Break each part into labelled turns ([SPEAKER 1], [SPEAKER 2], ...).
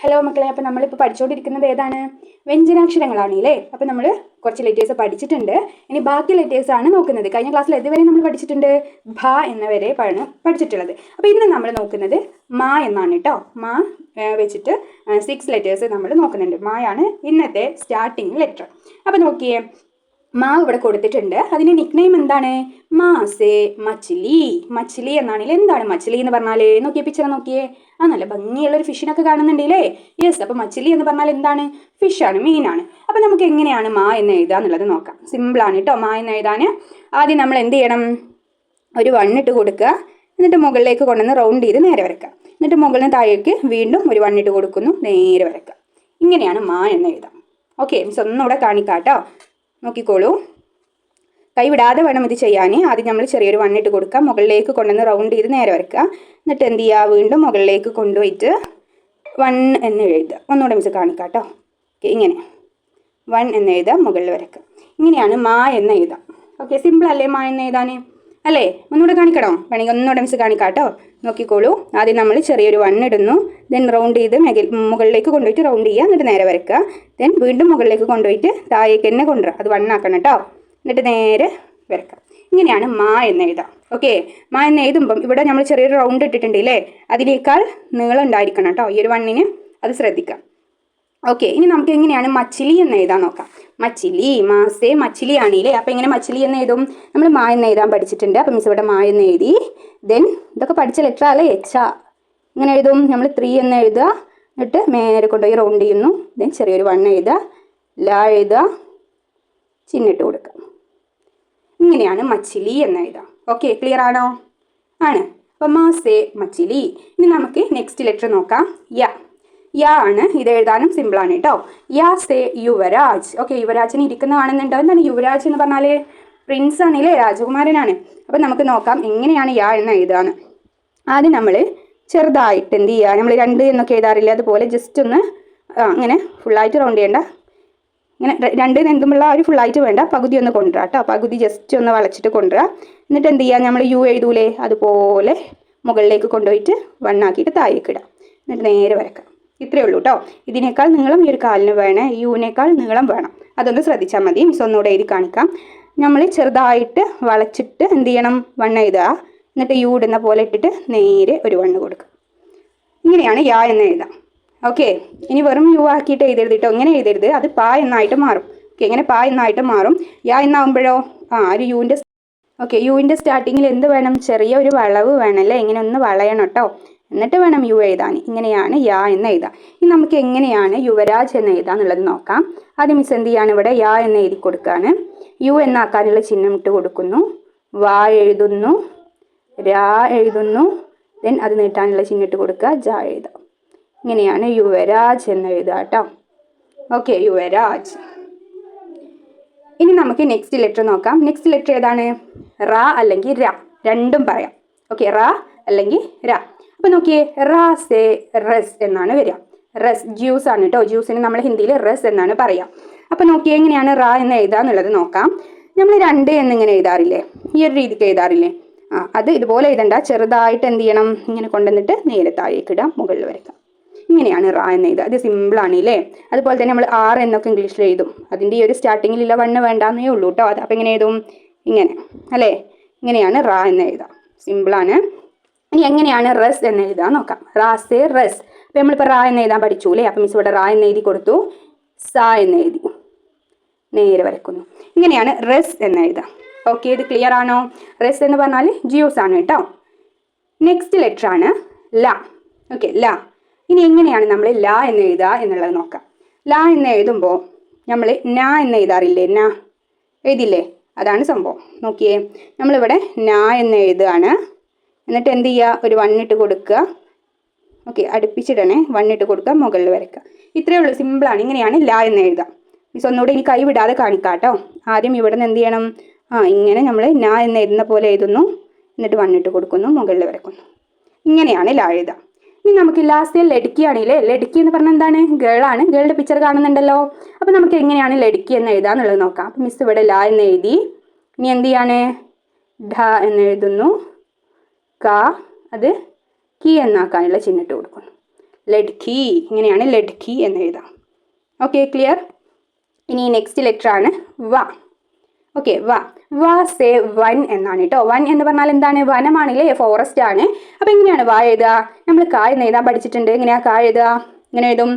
[SPEAKER 1] Hello മക്കളെ, അപ്പോൾ നമ്മളിപ്പോൾ പഠിച്ചുകൊണ്ടിരിക്കുന്നത് ഏതാണ്? വ്യഞ്ജനാക്ഷരങ്ങളാണല്ലേ. അപ്പോൾ നമ്മൾ കുറച്ച് ലെറ്റേഴ്സ് പഠിച്ചിട്ടുണ്ട്. ഇനി ബാക്കി ലെറ്റേഴ്സ് ആണ് നോക്കുന്നത്. കഴിഞ്ഞ ക്ലാസ്സിൽ ഇതുവരെ നമ്മൾ പഠിച്ചിട്ടുണ്ട് ഭ എന്നവരെ പഠിച്ചിട്ടുള്ളത്. അപ്പോൾ ഇന്ന് നമ്മൾ നോക്കുന്നത് മാ എന്നാണ് കേട്ടോ. മാ വെച്ചിട്ട് 6 ലെറ്റേഴ്സ് നമ്മൾ നോക്കുന്നുണ്ട്. മായാണ് ഇന്നത്തെ സ്റ്റാർട്ടിങ് ലെറ്റർ. അപ്പോൾ നോക്കിയേ, മാ ഇവിടെ കൊടുത്തിട്ടുണ്ട്. അതിൻ്റെ നിക്നെയിം എന്താണ്? മാസേ മച്ചിലി. മച്ചിലി എന്നാണെങ്കിൽ എന്താണ് മച്ചിലി എന്ന് പറഞ്ഞാൽ? നോക്കിയേ, പിക്ചർ നോക്കിയേ. നല്ല ഭംഗിയുള്ളൊരു ഫിഷിനൊക്കെ കാണുന്നുണ്ടല്ലേ? യെസ്. അപ്പോൾ മച്ചിലി എന്ന് പറഞ്ഞാൽ എന്താണ്? ഫിഷാണ്, മീനാണ്. അപ്പോൾ നമുക്ക് എങ്ങനെയാണ് മാ എന്ന് എഴുതുക എന്നുള്ളത് നോക്കാം. സിമ്പിളാണ് കേട്ടോ മാ എന്ന് എഴുതാൻ. ആദ്യം നമ്മൾ എന്ത് ചെയ്യണം? ഒരു 1 ഇട്ട് കൊടുക്കുക. എന്നിട്ട് മുകളിലേക്ക് കൊണ്ടുവന്ന് റൗണ്ട് ചെയ്ത് നേരെ വരയ്ക്കുക. എന്നിട്ട് മുകളിൽ നിന്ന് താഴേക്ക് വീണ്ടും ഒരു 1 ഇട്ട് കൊടുക്കുന്നു, നേരെ വരയ്ക്കുക. ഇങ്ങനെയാണ് മാ എന്ന് എഴുതാം. ഓക്കെ, മിസ് ഒന്നുകൂടെ കാണിക്കാം കേട്ടോ. നോക്കിക്കോളൂ, കൈവിടാതെ വേണം ഇത് ചെയ്യാൻ. ആദ്യം നമ്മൾ ചെറിയൊരു 1 ഇട്ട് കൊടുക്കുക, മുകളിലേക്ക് കൊണ്ടുവന്ന് റൗണ്ട് ചെയ്ത് നേരെ വരയ്ക്കുക. എന്നിട്ട് എന്ത് ചെയ്യുക? വീണ്ടും മുകളിലേക്ക് കൊണ്ടുപോയിട്ട് 1 എന്ന് എഴുതുക. ഒന്നുകൂടെ മിസ് കാണിക്കാം കേട്ടോ. ഓക്കെ, ഇങ്ങനെ 1 എന്ന് എഴുതുക, മുകളിൽ വരയ്ക്കുക. ഇങ്ങനെയാണ് മാ എന്ന് എഴുതാം. ഓക്കെ, സിമ്പിൾ അല്ലേ മാ എന്ന് എഴുതാൻ? അല്ലേ? ഒന്നുകൂടെ കാണിക്കണോ? വേണമെങ്കിൽ ഒന്നുകൂടെ മിസ് കാണിക്കാം കേട്ടോ. നോക്കിക്കോളൂ, ആദ്യം നമ്മൾ ചെറിയൊരു 1 ഇടുന്നു, ദെൻ റൗണ്ട് ചെയ്ത് മുകളിലേക്ക് കൊണ്ടുപോയിട്ട് റൗണ്ട് ചെയ്യുക, എന്നിട്ട് നേരെ വരയ്ക്കുക. ദെൻ വീണ്ടും മുകളിലേക്ക് കൊണ്ടുപോയിട്ട് താഴേക്ക് തന്നെ കൊണ്ടുവരിക. അത് 1 ആക്കണം കേട്ടോ. എന്നിട്ട് നേരെ വരയ്ക്കുക. ഇങ്ങനെയാണ് മാ എന്ന് എഴുതാം. ഓക്കെ, മാ എന്ന് എഴുതുമ്പം ഇവിടെ നമ്മൾ ചെറിയൊരു റൗണ്ട് ഇട്ടിട്ടുണ്ട് അല്ലേ? അതിനേക്കാൾ നീളം ഉണ്ടായിരിക്കണം കേട്ടോ ഈ ഒരു 1-ന്. അത് ശ്രദ്ധിക്കാം. ഓക്കെ, ഇനി നമുക്ക് എങ്ങനെയാണ് മച്ചിലി എന്ന് എഴുതാൻ നോക്കാം. മച്ചിലി, മാസേ മച്ചിലി ആണല്ലേ. അപ്പോൾ എങ്ങനെ മച്ചിലി എന്ന് എഴുതും? നമ്മൾ മാ എന്ന് എഴുതാൻ പഠിച്ചിട്ടുണ്ട്. അപ്പോൾ മിസ് ഇവിടെ മാ എന്ന് എഴുതി. ദെൻ ഇതൊക്കെ പഠിച്ച ലെറ്റർ അല്ലേ? എച്ച. ഇങ്ങനെ എഴുതും നമ്മൾ 3 എന്ന് എഴുതുക. എന്നിട്ട് നേരെ കൊണ്ടുപോയി റൗണ്ട് ചെയ്യുന്നു. ദെൻ ചെറിയൊരു 1 എഴുതുക, ല എഴുതുക, ചിഹ്നിട്ട് കൊടുക്കുക. ഇങ്ങനെയാണ് മച്ചിലി എന്ന് എഴുതാം. ഓക്കെ, ക്ലിയർ ആണോ? ആണ്. അപ്പോൾ മാസേ മച്ചിലി. ഇനി നമുക്ക് നെക്സ്റ്റ് ലെറ്റർ നോക്കാം. യ. യാ ആണ്. ഇത് എഴുതാനും സിമ്പിളാണ് കേട്ടോ. യാ സേ യുവരാജ്. ഓക്കെ, യുവരാജിന് ഇരിക്കുന്ന കാണുന്നുണ്ടോ? എന്താണ് യുവരാജ് എന്ന് പറഞ്ഞാൽ? പ്രിൻസ് ആണല്ലേ, രാജകുമാരനാണ്. അപ്പം നമുക്ക് നോക്കാം എങ്ങനെയാണ് യാ എന്ന് എഴുതാന്ന്. ആദ്യം നമ്മൾ ചെറുതായിട്ട് എന്ത് ചെയ്യുക? നമ്മൾ 2 എന്നൊക്കെ എഴുതാറില്ല, അതുപോലെ ജസ്റ്റ് ഒന്ന് അങ്ങനെ ഫുള്ളായിട്ട് റൗണ്ട് ചെയ്യേണ്ട. ഇങ്ങനെ 2 എന്തുമുള്ള ഒരു ഫുള്ളായിട്ട് വേണ്ട, പകുതി ഒന്ന് കൊണ്ടുവരാം കേട്ടോ. പകുതി ജസ്റ്റ് ഒന്ന് വളച്ചിട്ട് കൊണ്ടുവരാം. എന്നിട്ട് എന്ത് ചെയ്യുക? നമ്മൾ യു എഴുതൂലേ, അതുപോലെ മുകളിലേക്ക് കൊണ്ടുപോയിട്ട് 1 ആക്കിയിട്ട് താഴേക്ക് ഇടാം. എന്നിട്ട് നേരെ വരക്കാം. ഇത്രയേ ഉള്ളൂ കേട്ടോ. ഇതിനേക്കാൾ നീളം ഈ ഒരു കാലിന് വേണേ, യുവിനേക്കാൾ നീളം വേണം. അതൊന്ന് ശ്രദ്ധിച്ചാൽ മതി. മിസ് ഒന്നുകൂടെ എഴുതി കാണിക്കാം. നമ്മൾ ചെറുതായിട്ട് വളച്ചിട്ട് എന്ത് ചെയ്യണം? 1 എഴുതുക. എന്നിട്ട് യു ഇടുന്ന പോലെ ഇട്ടിട്ട് നേരെ ഒരു 1 കൊടുക്കുക. ഇങ്ങനെയാണ് യാ എന്ന് എഴുതാം. ഓക്കെ, ഇനി വെറും യു ആക്കിയിട്ട് എഴുതരുത് കേട്ടോ. ഇങ്ങനെ എഴുതരുത്, അത് പാ എന്നായിട്ട് മാറും. ഓക്കെ, ഇങ്ങനെ പാ എന്നായിട്ട് മാറും. യാ എന്നാകുമ്പോഴോ ഒരു യുവിൻ്റെ യുവിൻ്റെ സ്റ്റാർട്ടിങ്ങിൽ എന്ത് വേണം? ചെറിയ ഒരു വളവ് വേണമല്ലേ? ഇങ്ങനെ ഒന്ന് വളയണം കേട്ടോ. എന്നിട്ട് വേണം യു എഴുതാൻ. ഇങ്ങനെയാണ് യാ എന്ന് എഴുതാം. ഇനി നമുക്ക് എങ്ങനെയാണ് യുവരാജ് എന്ന് എഴുതാന്നുള്ളത് നോക്കാം. ആദ്യം മിസ് എന്ത് ചെയ്യാണ്? ഇവിടെ യാ എന്ന് എഴുതി കൊടുക്കുകയാണ്. യു എന്നാക്കാനുള്ള ചിഹ്നം ഇട്ട് കൊടുക്കുന്നു, വാ എഴുതുന്നു, രാ എഴുതുന്നു, ദെൻ അത് നീട്ടാനുള്ള ചിഹ്നം ഇട്ട് കൊടുക്കുക, ജ എഴുതാം. ഇങ്ങനെയാണ് യുവരാജ് എന്ന് എഴുതുക കേട്ടോ. ഓക്കെ, യുവരാജ്. ഇനി നമുക്ക് നെക്സ്റ്റ് ലെറ്റർ നോക്കാം. നെക്സ്റ്റ് ലെറ്റർ ഏതാണ്? റ അല്ലെങ്കിൽ ര, രണ്ടും പറയാം. ഓക്കെ, റ അല്ലെങ്കിൽ ര. അപ്പോൾ നോക്കിയേ, റാ സേ റസ് എന്നാണ് വരിക. റസ് ജ്യൂസ് ആണ് കേട്ടോ. ജ്യൂസിന് നമ്മൾ ഹിന്ദിയിൽ റസ് എന്നാണ് പറയുക. അപ്പോൾ നോക്കിയേ എങ്ങനെയാണ് റാ എന്ന് എഴുതുക എന്നുള്ളത് നോക്കാം. നമ്മൾ 2 എന്നിങ്ങനെ എഴുതാറില്ലേ? ഈ ഒരു രീതിക്ക് എഴുതാറില്ലേ? അത് ഇതുപോലെ എഴുതണ്ട. ചെറുതായിട്ട് എന്ത് ചെയ്യണം? ഇങ്ങനെ കൊണ്ടുവന്നിട്ട് നേരെ താഴേക്ക് ഇടാം, മുകളിൽ വരയ്ക്കാം. ഇങ്ങനെയാണ് റാ എന്ന് എഴുതുക. അത് സിമ്പിളാണ് അല്ലേ? അതുപോലെ തന്നെ നമ്മൾ 6 എന്നൊക്കെ ഇംഗ്ലീഷിൽ എഴുതും. അതിൻ്റെ ഈ ഒരു സ്റ്റാർട്ടിങ്ങിലുള്ള 1 വേണ്ടാന്നേ ഉള്ളൂ കേട്ടോ. അത് അപ്പോൾ എങ്ങനെ എഴുതും? ഇങ്ങനെ അല്ലേ? ഇങ്ങനെയാണ് റാ എന്ന് എഴുതാം. സിമ്പിളാണ്. ഇനി എങ്ങനെയാണ് റസ് എന്ന് എഴുതാൻ നോക്കാം. റാസേ റസ്. അപ്പോൾ നമ്മളിപ്പോൾ റാ എന്ന് എഴുതാൻ പഠിച്ചു അല്ലേ? അപ്പം മിസ് ഇവിടെ റാ എന്ന് എഴുതി കൊടുത്തു, സാ എന്ന് എഴുതി, നേരെ വരയ്ക്കുന്നു. ഇങ്ങനെയാണ് റസ് എന്ന് എഴുതാം. ഓക്കെ, ഇത് ക്ലിയർ ആണോ? റസ് എന്ന് പറഞ്ഞാൽ ജ്യൂസ് ആണ് കേട്ടോ. നെക്സ്റ്റ് ലെറ്റർ ആണ് ല. ഓക്കെ, ല. ഇനി എങ്ങനെയാണ് നമ്മൾ ല എന്ന് എഴുതുക എന്നുള്ളത് നോക്കാം. ല എന്ന് എഴുതുമ്പോൾ നമ്മൾ ന എന്ന് എഴുതാറില്ലേ? ന എഴുതില്ലേ? അതാണ് സംഭവം. നോക്കിയേ, നമ്മളിവിടെ ന എന്ന് എഴുതുകയാണ്. എന്നിട്ട് എന്ത് ചെയ്യുക? ഒരു 1 ഇട്ട് കൊടുക്കുക. ഓക്കെ, അടുപ്പിച്ചിടണേ. 1 ഇട്ട് കൊടുക്കുക, മുകളിൽ വരയ്ക്കുക. ഇത്രയേ ഉള്ളൂ, സിമ്പിളാണ്. ഇങ്ങനെയാണ് ല എന്ന് എഴുതാം. മിസ് ഒന്നുകൂടെ ഇനി കൈ വിടാതെ കാണിക്കാം കേട്ടോ. ആദ്യം ഇവിടെ നിന്ന് എന്ത് ചെയ്യണം? ഇങ്ങനെ നമ്മൾ ന എന്ന് എഴുതുന്ന പോലെ എഴുതുന്നു, എന്നിട്ട് 1 ഇട്ട് കൊടുക്കുന്നു, മുകളിൽ വരയ്ക്കുന്നു. ഇങ്ങനെയാണ് ല എഴുതാം. ഇനി നമുക്ക് ലാസ്റ്റ് ലടുക്കിയാണല്ലേ? ലടുക്കി എന്ന് പറഞ്ഞാൽ എന്താണ്? ഗേളാണ്. ഗേളുടെ പിക്ചർ കാണുന്നുണ്ടല്ലോ. അപ്പോൾ നമുക്ക് എങ്ങനെയാണ് ലടുക്കി എന്ന് എഴുതാന്നുള്ളത് നോക്കാം. അപ്പോൾ മിസ് ഇവിടെ ല എന്ന് എഴുതി. ഇനി എന്ത് ചെയ്യാണ്? ഢ എന്ന് എഴുതുന്നു, ക, അത് കി എന്നാക്കാനുള്ള ചിഹ്നം ഇട്ട് കൊടുക്കുന്നു. ലഡ്കി. ഇങ്ങനെയാണ് ലഡ്കി എന്ന് എഴുതാം. Okay, clear? ഇനി നെക്സ്റ്റ് ലെറ്റർ ആണ് വ. ഓക്കെ, വ സേ വൻ എന്നാണ് കേട്ടോ. വൻ എന്ന് പറഞ്ഞാൽ എന്താണ്? വനമാണില്ലേ, ഫോറസ്റ്റ് ആണ്. അപ്പം എങ്ങനെയാണ് വ എഴുതുക? നമ്മൾ കാ എന്ന് എഴുതാൻ പഠിച്ചിട്ടുണ്ട്. എങ്ങനെയാ കാ എഴുതുക? ഇങ്ങനെ എഴുതും.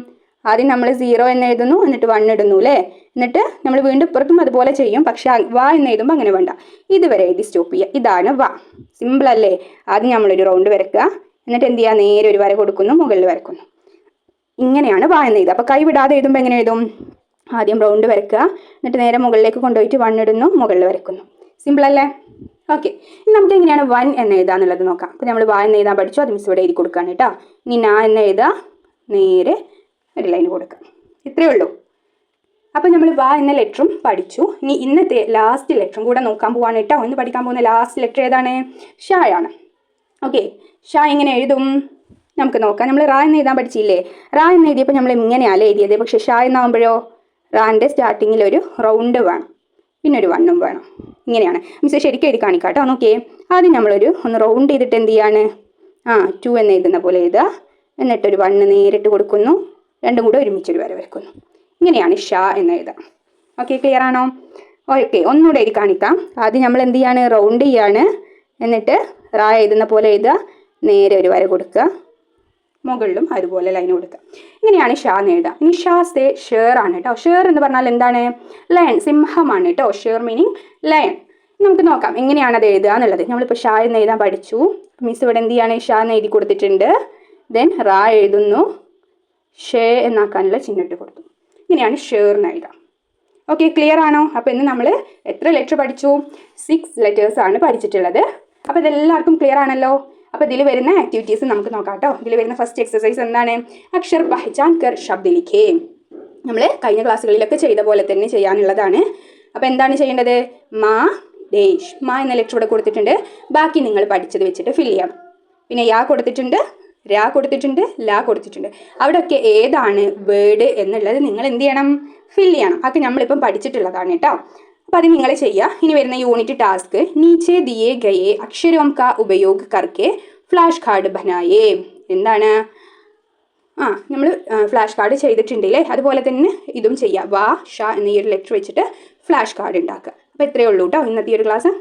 [SPEAKER 1] ആദ്യം നമ്മൾ 0 എന്ന് എഴുതുന്നു, എന്നിട്ട് 1 ഇടുന്നു അല്ലേ. എന്നിട്ട് നമ്മൾ വീണ്ടും ഇപ്പുറത്തും അതുപോലെ ചെയ്യും. പക്ഷെ വ എന്ന് എഴുതുമ്പോൾ അങ്ങനെ വേണ്ട, ഇതുവരെ എഴുതി സ്റ്റോപ്പ് ചെയ്യുക. ഇതാണ് വ. സിമ്പിൾ അല്ലേ? ആദ്യം നമ്മളൊരു റൗണ്ട് വരയ്ക്കുക, എന്നിട്ട് എന്ത് ചെയ്യുക? നേരെ ഒരു വര കൊടുക്കുന്നു, മുകളിൽ വരക്കുന്നു. ഇങ്ങനെയാണ് വ എന്ന് എഴുതുക. അപ്പോൾ കൈ വിടാതെ എഴുതുമ്പോൾ എങ്ങനെ എഴുതും? ആദ്യം റൗണ്ട് വരയ്ക്കുക, എന്നിട്ട് നേരെ മുകളിലേക്ക് കൊണ്ടുപോയിട്ട് 1 ഇടുന്നു, മുകളിൽ വരയ്ക്കുന്നു. സിമ്പിൾ അല്ലേ? ഓക്കെ, ഇനി നമുക്ക് എങ്ങനെയാണ് വൻ എന്ന് എഴുതാന്നുള്ളത് നോക്കാം. അപ്പോൾ നമ്മൾ വ എന്ന് എഴുതാൻ പഠിച്ചു, അത് മിസ് ഇവിടെ എഴുതി കൊടുക്കുകയാണ് കേട്ടോ. ഇനി ന എന്ന് എഴുതുക, നേരെ ഒരു ലൈൻ കൊടുക്കുക. ഇത്രയേ ഉള്ളൂ. അപ്പോൾ നമ്മൾ വ എന്ന ലെറ്ററും പഠിച്ചു. ഇനി ഇന്നത്തെ ലാസ്റ്റ് ലെറ്ററും കൂടെ നോക്കാൻ പോവാണ് കേട്ടോ. ഇന്ന് പഠിക്കാൻ പോകുന്ന ലാസ്റ്റ് ലെറ്റർ ഏതാണ്? ഷായാണ്. ഓക്കെ, ഷാ എങ്ങനെ എഴുതും നമുക്ക് നോക്കാം. നമ്മൾ റാ എന്ന് എഴുതാൻ പഠിച്ചില്ലേ? റാ എന്ന് എഴുതിയപ്പോൾ നമ്മൾ ഇങ്ങനെയല്ല എഴുതിയത്. പക്ഷേ ഷാ എന്നാകുമ്പോഴോ റാൻ്റെ സ്റ്റാർട്ടിങ്ങിൽ ഒരു റൗണ്ട് വേണം, പിന്നെ ഒരു 1 വേണം. ഇങ്ങനെയാണ്. മിസ് ശരിക്കും എഴുതി കാണിക്കാം കേട്ടോ. നോക്കിയേ, ആദ്യം നമ്മളൊരു ഒന്ന് റൗണ്ട് ചെയ്തിട്ട് എന്ത് ചെയ്യാണ്? 2 എന്ന് എഴുതുന്ന പോലെ എഴുതുക, എന്നിട്ടൊരു 1 നേരിട്ട് കൊടുക്കുന്നു, രണ്ടും കൂടെ ഒരുമിച്ചൊരു വര വരയ്ക്കുന്നു. ഇങ്ങനെയാണ് ഷാ എന്ന് എഴുതാം. ഓക്കെ, ക്ലിയർ ആണോ? ഓക്കെ, ഒന്നുകൂടെ എഴുതി കാണിക്കാം. ആദ്യം നമ്മൾ എന്ത് ചെയ്യാണ്? റൗണ്ട് ചെയ്യാണ്, എന്നിട്ട് റാ എഴുതുന്ന പോലെ എഴുതുക, നേരെ ഒരു വര കൊടുക്കുക, മുകളിലും അതുപോലെ ലൈൻ കൊടുക്കുക. ഇങ്ങനെയാണ് ഷാ എന്ന് എഴുതുക. ഇനി ഷാ സേ ഷേർ ആണ് കേട്ടോ. ഷേർ എന്ന് പറഞ്ഞാൽ എന്താണ്? ലയൺ, സിംഹമാണ് കേട്ടോ. Sher meaning lion. നമുക്ക് നോക്കാം എങ്ങനെയാണ് അത് എഴുതുക എന്നുള്ളത്. നമ്മളിപ്പോൾ ഷാ എന്ന് എഴുതാൻ പഠിച്ചു. മിസ് ഇവിടെ എന്ത് ചെയ്യാണ്? ഷാ എന്ന് എഴുതി കൊടുത്തിട്ടുണ്ട്. ദെൻ റാ എഴുതുന്നു, ഷേ എന്നാക്കാനുള്ള ചിഹ്നം കൊടുത്തു. ഇങ്ങനെയാണ് ഷേർ എന്ന് എഴുതാം. ഓക്കെ, ക്ലിയർ ആണോ? അപ്പോൾ ഇന്ന് നമ്മൾ എത്ര ലെറ്റർ പഠിച്ചു? 6 ലെറ്റേഴ്സ് ആണ് പഠിച്ചിട്ടുള്ളത്. അപ്പോൾ ഇതെല്ലാവർക്കും ക്ലിയർ ആണല്ലോ. അപ്പോൾ ഇതിൽ വരുന്ന ആക്ടിവിറ്റീസ് നമുക്ക് നോക്കാം കേട്ടോ. ഇതിൽ വരുന്ന ഫസ്റ്റ് എക്സസൈസ് എന്താണ്? അക്ഷർ പഹചാൻ കർ ശബ്ദ ലിഖേ. നമ്മൾ കഴിഞ്ഞ ക്ലാസ്സുകളിലൊക്കെ ചെയ്ത പോലെ തന്നെ ചെയ്യാനുള്ളതാണ്. അപ്പോൾ എന്താണ് ചെയ്യേണ്ടത്? മാ ദേശ്. മാ എന്ന ലെറ്റർ ഇവിടെ കൊടുത്തിട്ടുണ്ട്. ബാക്കി നിങ്ങൾ പഠിച്ചത് വെച്ചിട്ട് ഫില്ല് ചെയ്യണം. പിന്നെ യാ കൊടുത്തിട്ടുണ്ട്, രാ കൊടുത്തിട്ടുണ്ട്, ലാ കൊടുത്തിട്ടുണ്ട്. അവിടെയൊക്കെ ഏതാണ് വേർഡ് എന്നുള്ളത് നിങ്ങൾ എന്ത് ചെയ്യണം? ഫില്ല് ചെയ്യണം. അതൊക്കെ നമ്മളിപ്പം പഠിച്ചിട്ടുള്ളതാണ് കേട്ടോ. അപ്പോൾ അത് നിങ്ങൾ ചെയ്യുക. ഇനി വരുന്ന യൂണിറ്റ് ടാസ്ക് നീച്ചെ ദിയേ ഗയേ അക്ഷരോം കാ ഉപയോഗ് കർക്കെ ഫ്ലാഷ് കാർഡ് ബനായേ. എന്താണ്? നമ്മൾ ഫ്ലാഷ് കാർഡ് ചെയ്തിട്ടുണ്ടല്ലേ, അതുപോലെ തന്നെ ഇതും ചെയ്യുക. വാ ഷ എന്ന ഈ ഒരു ലെറ്റർ വെച്ചിട്ട് ഫ്ലാഷ് കാർഡ് ഉണ്ടാക്കുക. അപ്പോൾ ഇത്രയേ ഉള്ളൂ കേട്ടോ ഇന്നത്തെ ഈ ഒരു ക്ലാസ്.